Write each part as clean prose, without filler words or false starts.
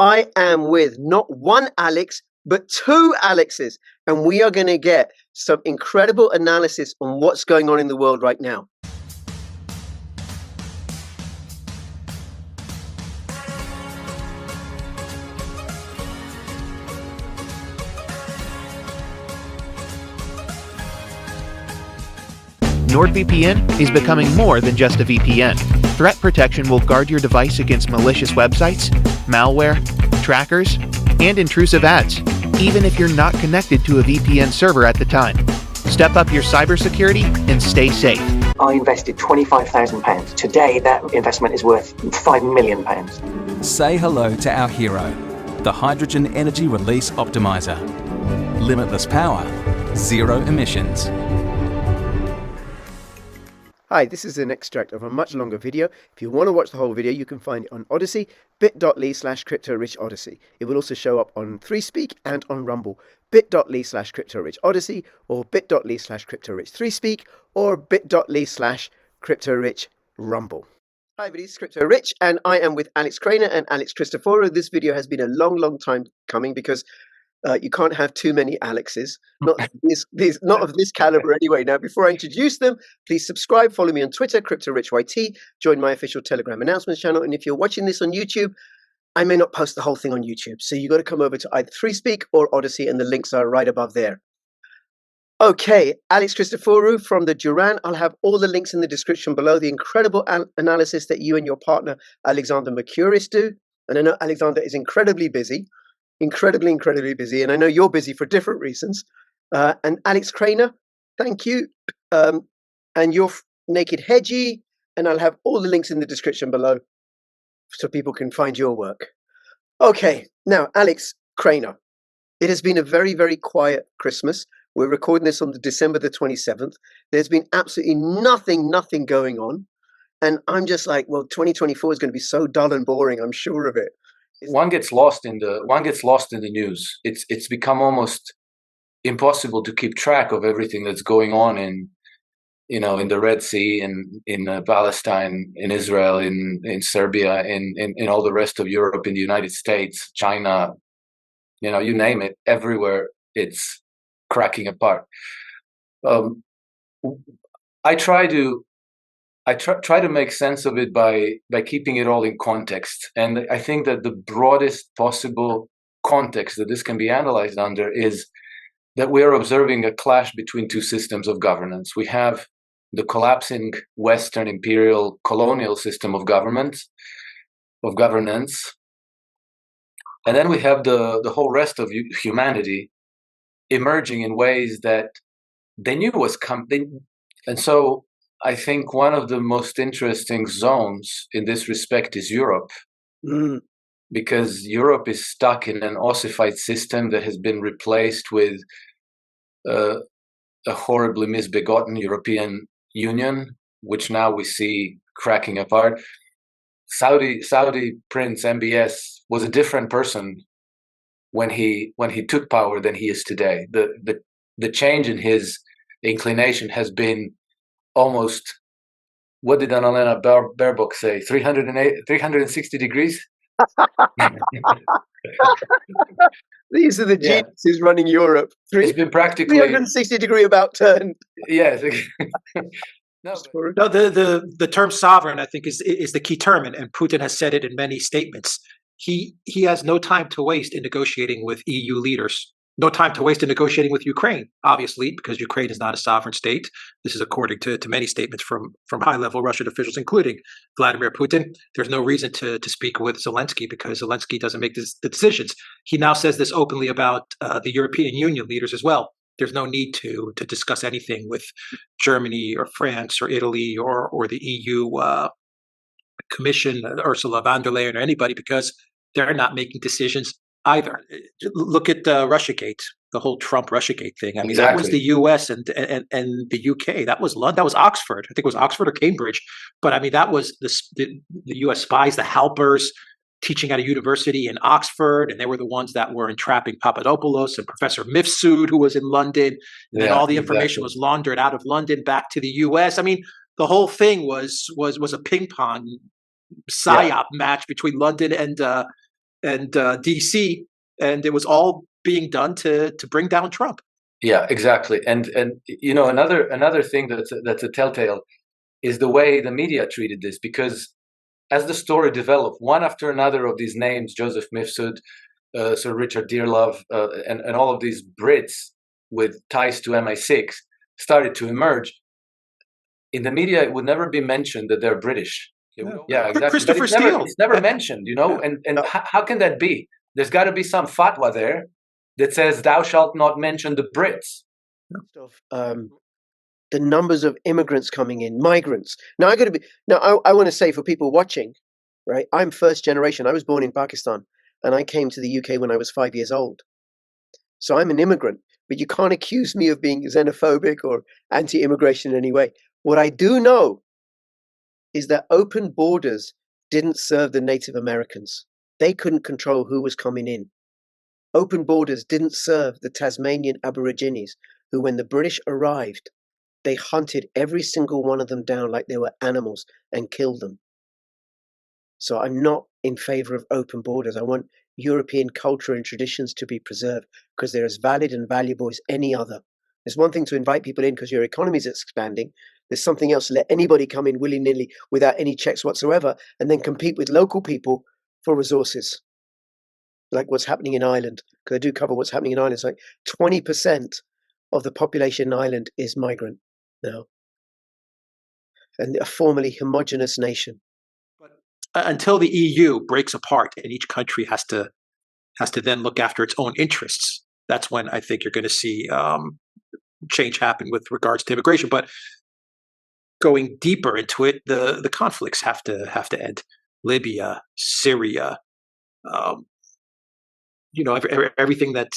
I am with not one Alex, but two Alexes, and we are going to get some incredible analysis on what's going on in the world right now. NordVPN is becoming more than just a VPN. Threat protection will guard your device against malicious websites, malware, trackers, and intrusive ads, even if you're not connected to a VPN server at the time. Step up your cybersecurity and stay safe. I invested £25,000. Today, that investment is worth £5 million. Say hello to our hero, the Hydrogen Energy Release Optimizer. Limitless power, zero emissions. Hi, this is an extract of a much longer video. If you want to watch the whole video, you can find it on ODYSEE, bit.ly/CryptoRichOdyssey. It will also show up on 3Speak and on Rumble, bit.ly/CryptoRichOdyssey, or bit.ly/CryptoRich3Speak, or bit.ly/CryptoRichRumble. Hi everybody, it's Crypto Rich, and I am with Alex Krainer and Alex Christoforou. This video has been a long time coming because you can't have too many Alexes, not of this caliber anyway. Now, before I introduce them, please subscribe, follow me on Twitter, CryptoRichYT, join my official Telegram announcements channel, and if you're watching this on YouTube, I may not post the whole thing on YouTube, so you got to come over to either 3Speak or ODYSEE, and the links are right above there. Okay, Alex Christoforou from the Duran. I'll have all the links in the description below. The incredible analysis that you and your partner, Alexander Mercouris, do. And I know Alexander is incredibly busy. Incredibly busy, and I know you're busy for different reasons. And Alex Krainer, thank you. And you're Naked Hedgie, and I'll have all the links in the description below so people can find your work. Okay, now Alex Krainer, it has been a very quiet Christmas. We're recording this on December the 27th. There's been absolutely nothing going on, and I'm just like, well, 2024 is going to be so dull and boring. I'm sure of it. One gets lost in the news. It's become almost impossible to keep track of everything that's going on in the Red Sea, in Palestine, in Israel, in Serbia, in all the rest of Europe, in the United States, China, you name it. Everywhere it's cracking apart. I try to make sense of it by keeping it all in context. And I think that the broadest possible context that this can be analyzed under is that we are observing a clash between two systems of governance. We have the collapsing Western imperial colonial system of governance. And then we have the whole rest of humanity emerging in ways that they knew was coming. And so I think one of the most interesting zones in this respect is Europe, because Europe is stuck in an ossified system that has been replaced with a horribly misbegotten European Union, which now we see cracking apart. Saudi Prince MBS was a different person when he took power than he is today. The change in his inclination has been almost, what did Annalena Baerbock say? 360 degrees? These are the geniuses running Europe. It's been practically 360 degree about turn. Yes. No, the term sovereign, I think, is the key term, and Putin has said it in many statements. He has no time to waste in negotiating with EU leaders. No time to waste in negotiating with Ukraine, obviously, because Ukraine is not a sovereign state. This is according to many statements from high-level Russian officials, including Vladimir Putin. There's no reason to speak with Zelensky because Zelensky doesn't make the decisions. He now says this openly about the European Union leaders as well. There's no need to discuss anything with Germany or France or Italy or the EU Commission, Ursula von der Leyen or anybody, because they're not making decisions either. Look at Russiagate, the whole Trump Russiagate thing. I mean, That was the U.S. and the U.K. That was London. That was Oxford. I think it was Oxford or Cambridge. But I mean, that was the U.S. spies, the Halpers, teaching at a university in Oxford, and they were the ones that were entrapping Papadopoulos and Professor Mifsud, who was in London. And then all the information was laundered out of London back to the U.S. I mean, the whole thing was a ping pong psyop match between London and and DC, and it was all being done to bring down Trump. Yeah, exactly. And you know, another thing that's a telltale is the way the media treated this, because as the story developed, one after another of these names, Joseph Mifsud, Sir Richard Dearlove, and all of these Brits with ties to MI6 started to emerge. In the media, it would never be mentioned that they're British. Yeah, exactly. Christopher Steele. It's never mentioned, you know. And how can that be? There's got to be some fatwa there that says thou shalt not mention the Brits. The numbers of immigrants coming in, migrants. Now I want to say for people watching, right? I'm first generation. I was born in Pakistan, and I came to the UK when I was 5 years old. So I'm an immigrant, but you can't accuse me of being xenophobic or anti-immigration in any way. What I do know is that open borders didn't serve the Native Americans. They couldn't control who was coming in. Open borders didn't serve the Tasmanian Aborigines, who, when the British arrived, they hunted every single one of them down like they were animals and killed them. So I'm not in favor of open borders. I want European culture and traditions to be preserved because they're as valid and valuable as any other. There's one thing to invite people in because your economy is expanding. There's something else to let anybody come in willy-nilly without any checks whatsoever and then compete with local people for resources. Like what's happening in Ireland, because I do cover what's happening in Ireland. It's like 20% of the population in Ireland is migrant now, and a formerly homogenous nation. But until the EU breaks apart and each country has to then look after its own interests, that's when I think you're going to see change happen with regards to immigration. But going deeper into it, the conflicts have to end. Libya, Syria, you know, everything that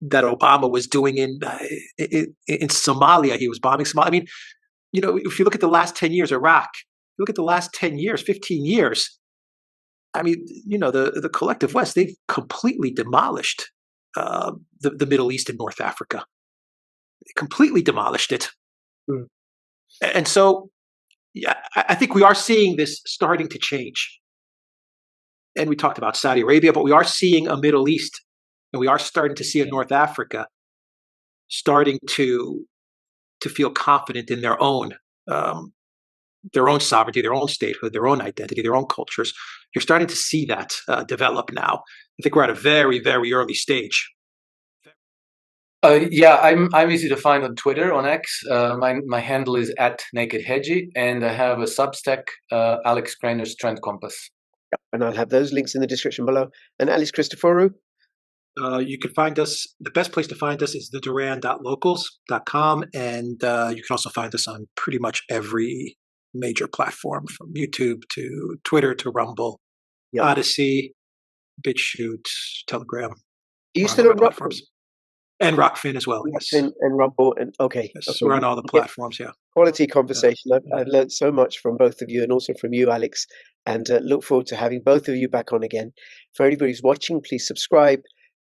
Obama was doing in Somalia. He was bombing Somalia. I mean, you know, if you look at the last 10 years, Iraq, look at the last 10 years, 15 years, I mean, you know, the collective West, they've completely demolished the Middle East and North Africa. They completely demolished it. Mm. And so, yeah, I think we are seeing this starting to change. And we talked about Saudi Arabia, but we are seeing a Middle East, and we are starting to see a North Africa starting to feel confident in their own sovereignty, their own statehood, their own identity, their own cultures. You're starting to see that develop now. I think we're at a very, very early stage. Yeah, I'm easy to find on Twitter, on X. My handle is @NakedHedgie, and I have a Substack, Alex Krainer's Trend Compass. Yep, and I'll have those links in the description below. And Alex Christoforou? You can find us, the best place to find us is theduran.locals.com, and you can also find us on pretty much every major platform, from YouTube to Twitter to Rumble, ODYSEE, BitChute, Telegram. Are you still on platforms? And Rockfin as well. Rockfin and Rumble, and okay. We're on all the platforms, yeah. Quality conversation. I've learned so much from both of you, and also from you, Alex, and look forward to having both of you back on again. For everybody who's watching, please subscribe.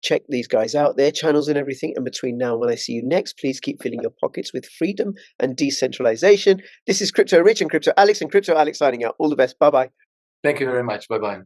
Check these guys out, their channels and everything. And between now and when I see you next, please keep filling your pockets with freedom and decentralization. This is Crypto Rich and Crypto Alex signing out. All the best. Bye-bye. Thank you very much. Bye-bye.